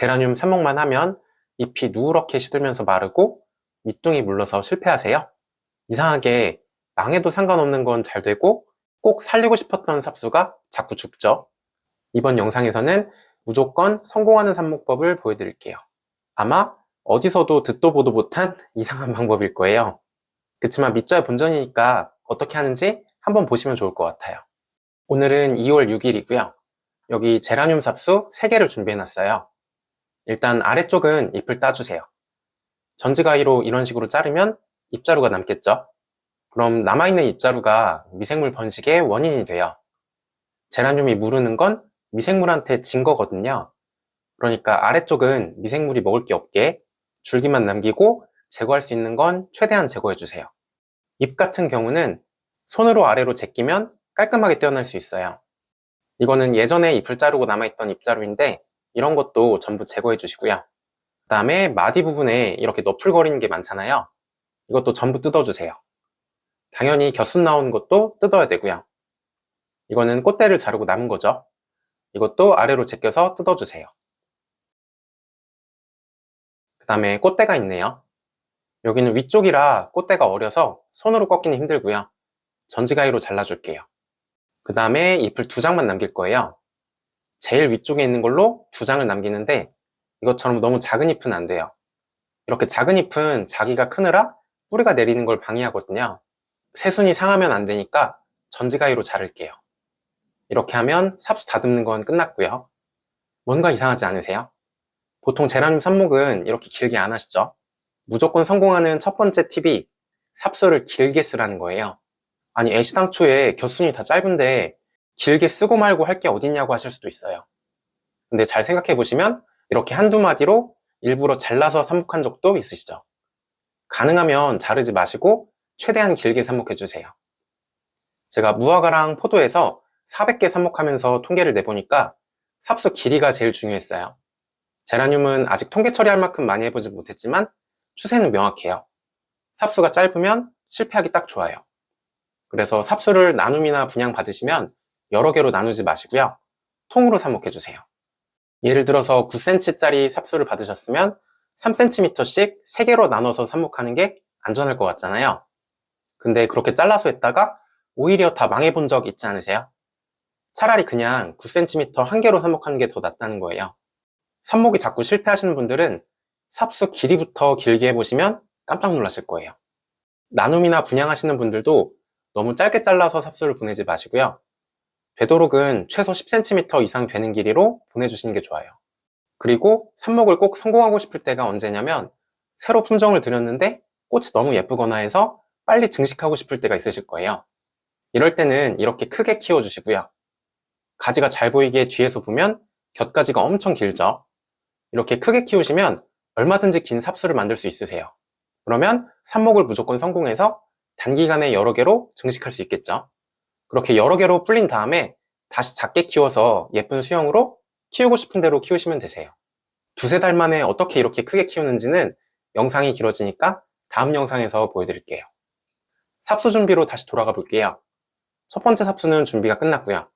제라늄 삽목만 하면 잎이 누렇게 시들면서 마르고 밑둥이 물러서 실패하세요? 이상하게 망해도 상관없는 건 잘 되고 꼭 살리고 싶었던 삽수가 자꾸 죽죠. 이번 영상에서는 무조건 성공하는 삽목법을 보여드릴게요. 아마 어디서도 듣도 보도 못한 이상한 방법일 거예요. 그치만 믿져야 본전이니까 어떻게 하는지 한번 보시면 좋을 것 같아요. 오늘은 2월 6일이고요. 여기 제라늄 삽수 3개를 준비해놨어요. 일단 아래쪽은 잎을 따주세요. 전지가위로 이런 식으로 자르면 잎자루가 남겠죠? 그럼 남아있는 잎자루가 미생물 번식의 원인이 돼요. 제라늄이 무르는 건 미생물한테 진 거거든요. 그러니까 아래쪽은 미생물이 먹을 게 없게 줄기만 남기고 제거할 수 있는 건 최대한 제거해주세요. 잎 같은 경우는 손으로 아래로 제끼면 깔끔하게 떼어낼 수 있어요. 이거는 예전에 잎을 자르고 남아있던 잎자루인데 이런 것도 전부 제거해 주시고요. 그 다음에 마디 부분에 이렇게 너풀거리는 게 많잖아요. 이것도 전부 뜯어주세요. 당연히 겨순 나오는 것도 뜯어야 되고요. 이거는 꽃대를 자르고 남은 거죠. 이것도 아래로 제껴서 뜯어주세요. 그 다음에 꽃대가 있네요. 여기는 위쪽이라 꽃대가 어려서 손으로 꺾기는 힘들고요. 전지가위로 잘라줄게요. 그 다음에 잎을 2장만 남길 거예요. 제일 위쪽에 있는 걸로 2장을 남기는데 이것처럼 너무 작은 잎은 안 돼요. 이렇게 작은 잎은 자기가 크느라 뿌리가 내리는 걸 방해하거든요. 새순이 상하면 안 되니까 전지가위로 자를게요. 이렇게 하면 삽수 다듬는 건 끝났고요. 뭔가 이상하지 않으세요? 보통 제라늄 삽목은 이렇게 길게 안 하시죠? 무조건 성공하는 첫 번째 팁이 삽수를 길게 쓰라는 거예요. 아니 애시당초에 겨순이 다 짧은데 길게 쓰고 말고 할 게 어딨냐고 하실 수도 있어요. 근데 잘 생각해 보시면 이렇게 한두 마디로 일부러 잘라서 삽목한 적도 있으시죠? 가능하면 자르지 마시고 최대한 길게 삽목해 주세요. 제가 무화과랑 포도에서 400개 삽목하면서 통계를 내보니까 삽수 길이가 제일 중요했어요. 제라늄은 아직 통계 처리할 만큼 많이 해보지 못했지만 추세는 명확해요. 삽수가 짧으면 실패하기 딱 좋아요. 그래서 삽수를 나눔이나 분양 받으시면 여러 개로 나누지 마시고요. 통으로 삽목해주세요. 예를 들어서 9cm짜리 삽수를 받으셨으면 3cm씩 3개로 나눠서 삽목하는 게 안전할 것 같잖아요. 근데 그렇게 잘라서 했다가 오히려 다 망해본 적 있지 않으세요? 차라리 그냥 9cm 한 개로 삽목하는 게 더 낫다는 거예요. 삽목이 자꾸 실패하시는 분들은 삽수 길이부터 길게 해보시면 깜짝 놀라실 거예요. 나눔이나 분양하시는 분들도 너무 짧게 잘라서 삽수를 보내지 마시고요. 되도록은 최소 10cm 이상 되는 길이로 보내주시는 게 좋아요. 그리고 삽목을 꼭 성공하고 싶을 때가 언제냐면 새로 품종을 들였는데 꽃이 너무 예쁘거나 해서 빨리 증식하고 싶을 때가 있으실 거예요. 이럴 때는 이렇게 크게 키워주시고요. 가지가 잘 보이게 뒤에서 보면 곁가지가 엄청 길죠. 이렇게 크게 키우시면 얼마든지 긴 삽수를 만들 수 있으세요. 그러면 삽목을 무조건 성공해서 단기간에 여러 개로 증식할 수 있겠죠. 그렇게 여러 개로 불린 다음에 다시 작게 키워서 예쁜 수영으로 키우고 싶은 대로 키우시면 되세요. 2~3달 만에 어떻게 이렇게 크게 키우는지는 영상이 길어지니까 다음 영상에서 보여드릴게요. 삽수 준비로 다시 돌아가 볼게요. 첫 번째 삽수는 준비가 끝났고요.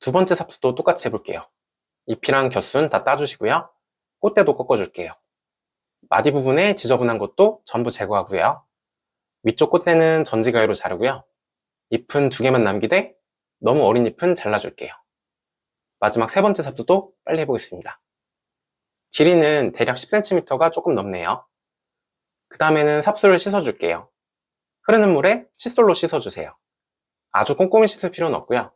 두 번째 삽수도 똑같이 해볼게요. 잎이랑 겨순 다 따주시고요. 꽃대도 꺾어줄게요. 마디 부분에 지저분한 것도 전부 제거하고요. 위쪽 꽃대는 전지가위로 자르고요. 잎은 2개만 남기되 너무 어린 잎은 잘라줄게요. 마지막 세 번째 삽수도 빨리 해보겠습니다. 길이는 대략 10cm가 조금 넘네요. 그 다음에는 삽수를 씻어줄게요. 흐르는 물에 칫솔로 씻어주세요. 아주 꼼꼼히 씻을 필요는 없고요.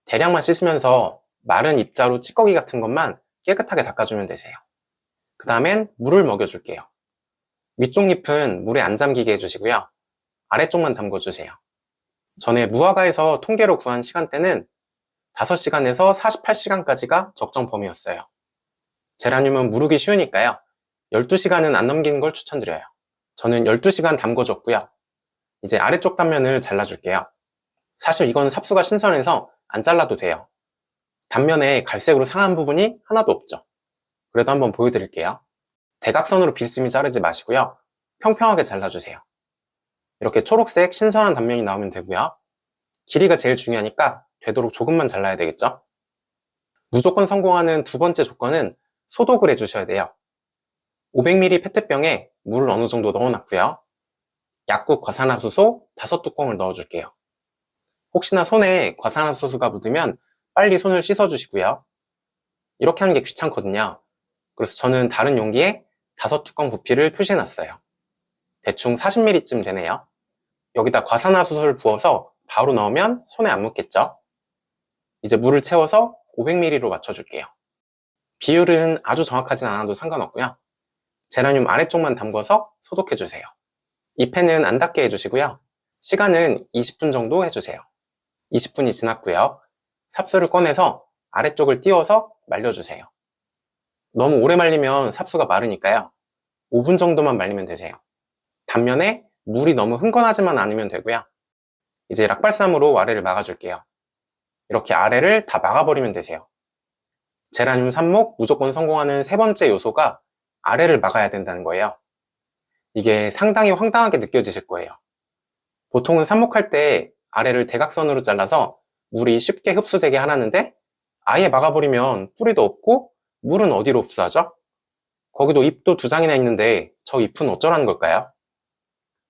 대략만 씻으면서 마른 잎자루 찌꺼기 같은 것만 깨끗하게 닦아주면 되세요. 그 다음엔 물을 먹여줄게요. 위쪽 잎은 물에 안 잠기게 해주시고요. 아래쪽만 담궈주세요. 전에 무화과에서 통계로 구한 시간대는 5시간에서 48시간까지가 적정 범위였어요. 제라늄은 무르기 쉬우니까요. 12시간은 안 넘기는 걸 추천드려요. 저는 12시간 담궈줬고요. 이제 아래쪽 단면을 잘라줄게요. 사실 이건 삽수가 신선해서 안 잘라도 돼요. 단면에 갈색으로 상한 부분이 하나도 없죠. 그래도 한번 보여드릴게요. 대각선으로 비스듬히 자르지 마시고요. 평평하게 잘라주세요. 이렇게 초록색 신선한 단면이 나오면 되고요. 길이가 제일 중요하니까 되도록 조금만 잘라야 되겠죠? 무조건 성공하는 두 번째 조건은 소독을 해주셔야 돼요. 500ml 페트병에 물을 어느 정도 넣어놨고요. 약국 과산화수소 5뚜껑을 넣어줄게요. 혹시나 손에 과산화수소가 묻으면 빨리 손을 씻어주시고요. 이렇게 하는 게 귀찮거든요. 그래서 저는 다른 용기에 5뚜껑 부피를 표시해놨어요. 대충 40ml쯤 되네요. 여기다 과산화수소를 부어서 바로 넣으면 손에 안 묻겠죠? 이제 물을 채워서 500ml로 맞춰줄게요. 비율은 아주 정확하진 않아도 상관없고요. 제라늄 아래쪽만 담궈서 소독해주세요. 이 팬은 안 닿게 해주시고요. 시간은 20분 정도 해주세요. 20분이 지났고요. 삽수를 꺼내서 아래쪽을 띄워서 말려주세요. 너무 오래 말리면 삽수가 마르니까요. 5분 정도만 말리면 되세요. 단면에 물이 너무 흥건하지만 않으면 되고요. 이제 락발삼으로 아래를 막아줄게요. 이렇게 아래를 다 막아버리면 되세요. 제라늄 삽목 무조건 성공하는 세 번째 요소가 아래를 막아야 된다는 거예요. 이게 상당히 황당하게 느껴지실 거예요. 보통은 삽목할 때 아래를 대각선으로 잘라서 물이 쉽게 흡수되게 하라는데 아예 막아버리면 뿌리도 없고 물은 어디로 흡수하죠? 거기도 잎도 2장이나 있는데 저 잎은 어쩌라는 걸까요?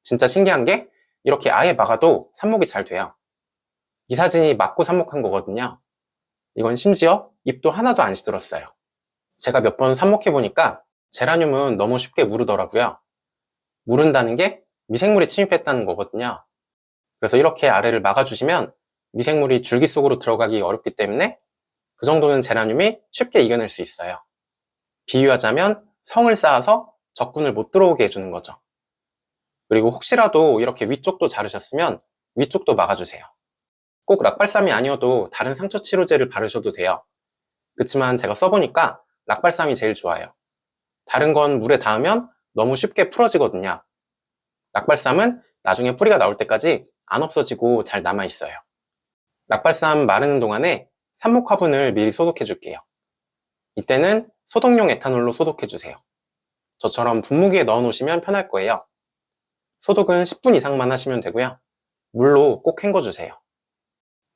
진짜 신기한 게 이렇게 아예 막아도 삽목이 잘 돼요. 이 사진이 막고 삽목한 거거든요. 이건 심지어 잎도 하나도 안 시들었어요. 제가 몇 번 삽목해보니까 제라늄은 너무 쉽게 무르더라고요. 무른다는 게 미생물이 침입했다는 거거든요. 그래서 이렇게 아래를 막아주시면 미생물이 줄기 속으로 들어가기 어렵기 때문에 그 정도는 제라늄이 쉽게 이겨낼 수 있어요. 비유하자면 성을 쌓아서 적군을 못 들어오게 해주는 거죠. 그리고 혹시라도 이렇게 위쪽도 자르셨으면 위쪽도 막아주세요. 꼭 락발삼이 아니어도 다른 상처 치료제를 바르셔도 돼요. 그치만 제가 써보니까 락발삼이 제일 좋아요. 다른 건 물에 닿으면 너무 쉽게 풀어지거든요. 락발삼은 나중에 뿌리가 나올 때까지 안 없어지고 잘 남아있어요. 락발삼 마르는 동안에 삽목 화분을 미리 소독해 줄게요. 이때는 소독용 에탄올로 소독해 주세요. 저처럼 분무기에 넣어 놓으시면 편할 거예요. 소독은 10분 이상만 하시면 되고요. 물로 꼭 헹궈 주세요.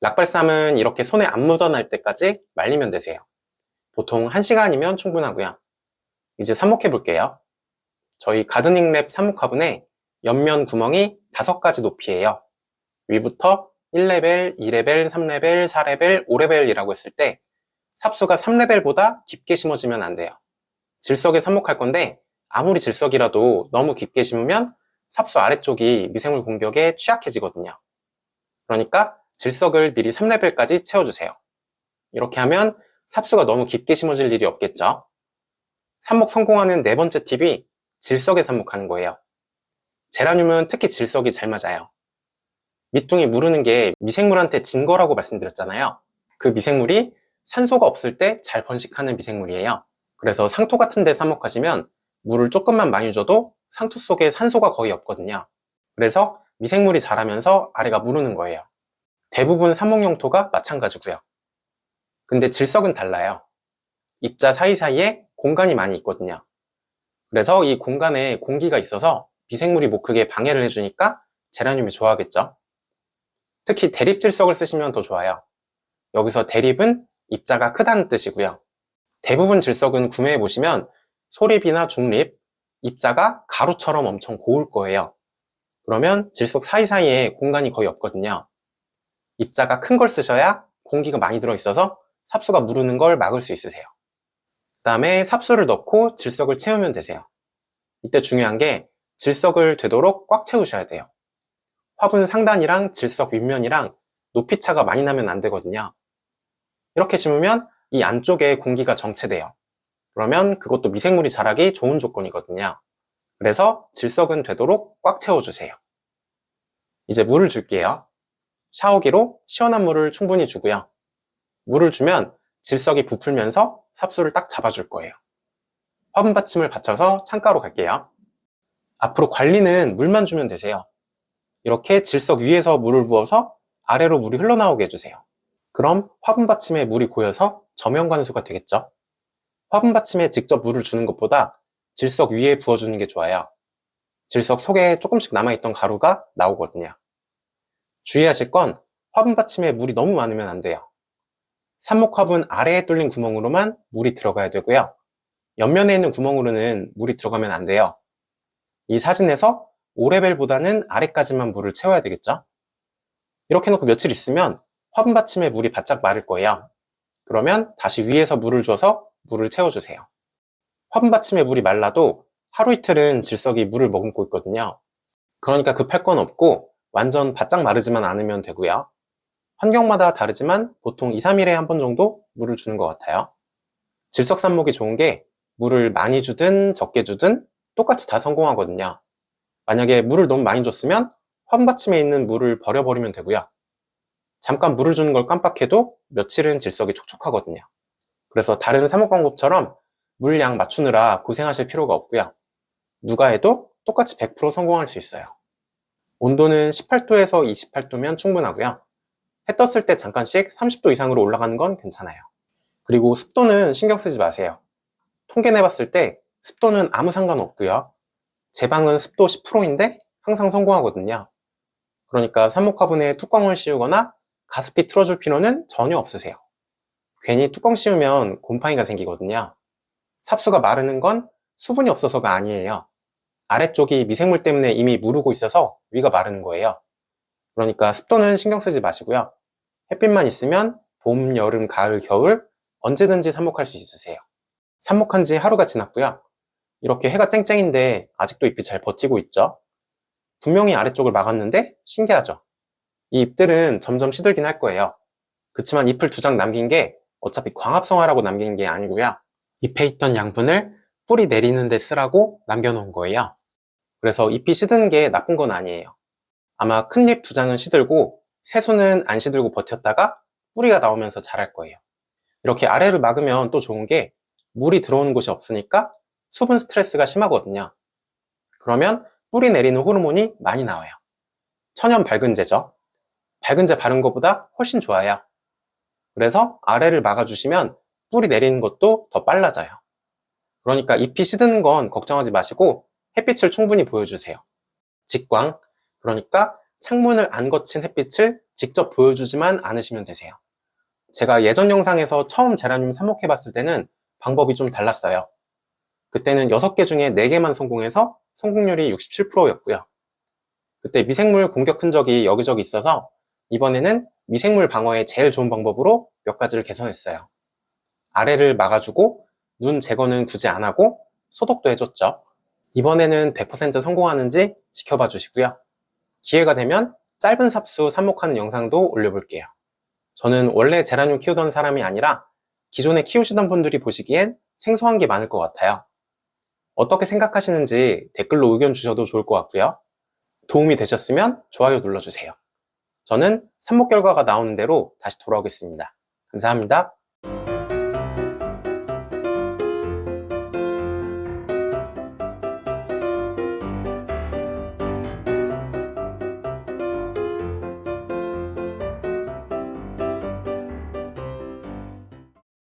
락발삼은 이렇게 손에 안 묻어날 때까지 말리면 되세요. 보통 1시간이면 충분하고요. 이제 삽목해 볼게요. 저희 가드닝랩 삽목 화분에 옆면 구멍이 5가지 높이에요. 위부터 1레벨, 2레벨, 3레벨, 4레벨, 5레벨이라고 했을 때 삽수가 3레벨보다 깊게 심어지면 안 돼요. 질석에 삽목할 건데 아무리 질석이라도 너무 깊게 심으면 삽수 아래쪽이 미생물 공격에 취약해지거든요. 그러니까 질석을 미리 3레벨까지 채워주세요. 이렇게 하면 삽수가 너무 깊게 심어질 일이 없겠죠. 삽목 성공하는 네 번째 팁이 질석에 삽목하는 거예요. 제라늄은 특히 질석이 잘 맞아요. 밑둥이 무르는 게 미생물한테 진 거라고 말씀드렸잖아요. 그 미생물이 산소가 없을 때 잘 번식하는 미생물이에요. 그래서 상토 같은 데 삽목하시면 물을 조금만 많이 줘도 상토 속에 산소가 거의 없거든요. 그래서 미생물이 자라면서 아래가 무르는 거예요. 대부분 삽목용토가 마찬가지고요. 근데 질석은 달라요. 입자 사이사이에 공간이 많이 있거든요. 그래서 이 공간에 공기가 있어서 미생물이 못 크게 방해를 해주니까 제라늄이 좋아하겠죠. 특히 대립질석을 쓰시면 더 좋아요. 여기서 대립은 입자가 크다는 뜻이고요. 대부분 질석은 구매해보시면 소립이나 중립, 입자가 가루처럼 엄청 고울 거예요. 그러면 질석 사이사이에 공간이 거의 없거든요. 입자가 큰 걸 쓰셔야 공기가 많이 들어있어서 삽수가 무르는 걸 막을 수 있으세요. 그 다음에 삽수를 넣고 질석을 채우면 되세요. 이때 중요한 게 질석을 되도록 꽉 채우셔야 돼요. 화분 상단이랑 질석 윗면이랑 높이 차가 많이 나면 안 되거든요. 이렇게 심으면 이 안쪽에 공기가 정체돼요. 그러면 그것도 미생물이 자라기 좋은 조건이거든요. 그래서 질석은 되도록 꽉 채워주세요. 이제 물을 줄게요. 샤워기로 시원한 물을 충분히 주고요. 물을 주면 질석이 부풀면서 삽수를 딱 잡아줄 거예요. 화분 받침을 받쳐서 창가로 갈게요. 앞으로 관리는 물만 주면 되세요. 이렇게 질석 위에서 물을 부어서 아래로 물이 흘러나오게 해주세요. 그럼 화분 받침에 물이 고여서 저면 관수가 되겠죠. 화분 받침에 직접 물을 주는 것보다 질석 위에 부어주는 게 좋아요. 질석 속에 조금씩 남아있던 가루가 나오거든요. 주의하실 건 화분 받침에 물이 너무 많으면 안 돼요. 삽목 화분 아래에 뚫린 구멍으로만 물이 들어가야 되고요. 옆면에 있는 구멍으로는 물이 들어가면 안 돼요. 이 사진에서 5레벨보다는 아래까지만 물을 채워야 되겠죠? 이렇게 놓고 며칠 있으면 화분 받침에 물이 바짝 마를 거예요. 그러면 다시 위에서 물을 줘서 물을 채워주세요. 화분 받침에 물이 말라도 하루 이틀은 질석이 물을 머금고 있거든요. 그러니까 급할 건 없고 완전 바짝 마르지만 않으면 되고요. 환경마다 다르지만 보통 2, 3일에 한 번 정도 물을 주는 것 같아요. 질석산목이 좋은 게 물을 많이 주든 적게 주든 똑같이 다 성공하거든요. 만약에 물을 너무 많이 줬으면 화분 받침에 있는 물을 버려버리면 되고요. 잠깐 물을 주는 걸 깜빡해도 며칠은 질석이 촉촉하거든요. 그래서 다른 사목 방법처럼 물량 맞추느라 고생하실 필요가 없고요. 누가 해도 똑같이 100% 성공할 수 있어요. 온도는 18도에서 28도면 충분하고요. 해 떴을 때 잠깐씩 30도 이상으로 올라가는 건 괜찮아요. 그리고 습도는 신경 쓰지 마세요. 통계 내봤을 때 습도는 아무 상관없고요. 제 방은 습도 10%인데 항상 성공하거든요. 그러니까 삽목 화분에 뚜껑을 씌우거나 가습기 틀어줄 필요는 전혀 없으세요. 괜히 뚜껑 씌우면 곰팡이가 생기거든요. 삽수가 마르는 건 수분이 없어서가 아니에요. 아래쪽이 미생물 때문에 이미 무르고 있어서 위가 마르는 거예요. 그러니까 습도는 신경 쓰지 마시고요. 햇빛만 있으면 봄, 여름, 가을, 겨울 언제든지 삽목할 수 있으세요. 삽목한 지 하루가 지났고요. 이렇게 해가 쨍쨍인데 아직도 잎이 잘 버티고 있죠. 분명히 아래쪽을 막았는데 신기하죠. 이 잎들은 점점 시들긴 할 거예요. 그치만 잎을 2장 남긴 게 어차피 광합성하라고 남긴 게 아니고요. 잎에 있던 양분을 뿌리 내리는 데 쓰라고 남겨놓은 거예요. 그래서 잎이 시드는 게 나쁜 건 아니에요. 아마 큰 잎 2장은 시들고 새수는 안 시들고 버텼다가 뿌리가 나오면서 자랄 거예요. 이렇게 아래를 막으면 또 좋은 게 물이 들어오는 곳이 없으니까 수분 스트레스가 심하거든요. 그러면 뿌리 내리는 호르몬이 많이 나와요. 천연 밝은제죠. 밝은제 바른 것보다 훨씬 좋아요. 그래서 아래를 막아주시면 뿌리 내리는 것도 더 빨라져요. 그러니까 잎이 시드는 건 걱정하지 마시고 햇빛을 충분히 보여주세요. 직광, 그러니까 창문을 안 거친 햇빛을 직접 보여주지만 않으시면 되세요. 제가 예전 영상에서 처음 제라늄 삽목해봤을 때는 방법이 좀 달랐어요. 그때는 6개 중에 4개만 성공해서 성공률이 67%였고요. 그때 미생물 공격 흔적이 여기저기 있어서 이번에는 미생물 방어에 제일 좋은 방법으로 몇 가지를 개선했어요. 아래를 막아주고 눈 제거는 굳이 안 하고 소독도 해줬죠. 이번에는 100% 성공하는지 지켜봐 주시고요. 기회가 되면 짧은 삽수 삽목하는 영상도 올려볼게요. 저는 원래 제라늄 키우던 사람이 아니라 기존에 키우시던 분들이 보시기엔 생소한 게 많을 것 같아요. 어떻게 생각하시는지 댓글로 의견 주셔도 좋을 것 같고요. 도움이 되셨으면 좋아요 눌러주세요. 저는 삽목 결과가 나오는 대로 다시 돌아오겠습니다. 감사합니다.